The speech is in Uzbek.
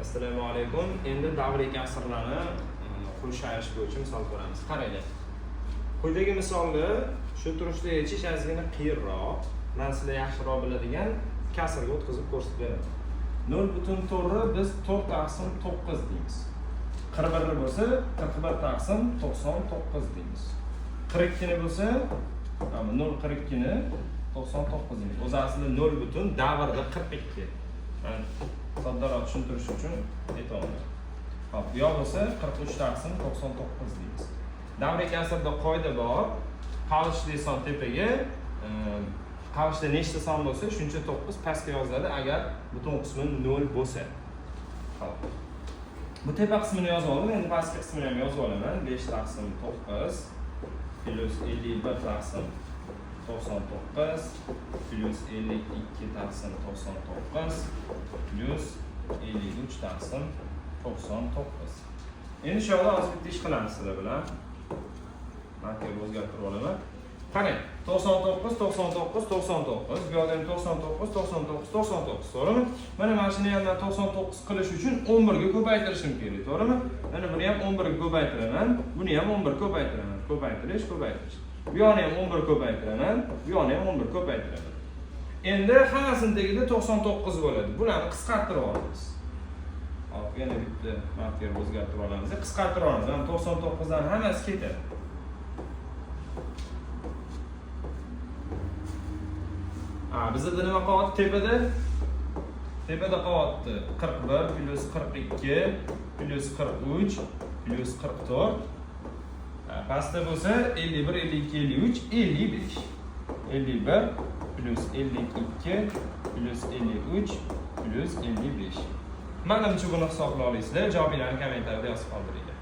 Assalomu alaykum. Endi davriy kasrlarni qo'shib ayirish bo'yicha misol ko'ramiz. Qaranglar. Quyidagi misolni shu turishda yechish ozgina qiyinroq, men sizlar yaxshiroq biladigan kasrga o'tkazib ko'rsatib beraman. 0.4 biz 4 taqsim 9 deymiz. 41 bo'lsa 41 taqsim 99 deymiz. 42 ni bo'lsa, 0.42 ni 99 deymiz. O'zi aslida 0 butun davrda 42. Men soddaroq tushuntirish uchun aytaman. Hop, bu yoq bo'lsa 43 taqsim 99 deymiz. Davriy kasrda qoida bor. Qavishli son tepaga, qavishda nechta son bo'lsa, shuncha 9 pastga yoziladi agar butun qismi 0 bo'lsa. Hop. Bu tepa qismini yozib oldim, endi pastki qismini ham yozib olaman. 5 taqsim 9 plus 51 taqsim 99 plus 52 taqsim 99 plus 53 taqsim 99. Endi shu yerda hozir bitta ish qilamiz sizlar bilan. Markerni o'zgartirib olaman. Qarang, 99 99 99, bu yerda ham 99 99 99, to'g'rimi? Mana shuni ham 99 qilish uchun 11 ga ko'paytirishim kerak, to'g'rimi? Mana buni ham 11 ga ko'paytiraman, buni ham 11 ko'paytiraman. Ko'paytirish. Bu yoqni ham 11 ko'paytiraman, bu yoqni ham 11 ko'paytiraman. Endi hammasini tagida 99 bo'ladi. Bularni qisqartirib olamiz. Hop, yana bitta markerni o'zgartirib olamiz. Qisqartirib olamiz. 99 dan hammasi ketadi. Bizda nima qolyapti tepada? Tepada qolyapti 41 plus 42 plus 43 plus 44. Pastda bo'lsa 51, 52, 53, 55. 51 plus 52 plus 53 plus 55. Mana buncha buni hisoblay olasizlar. Javoblarni kommentariyada yozib qoldiringlar.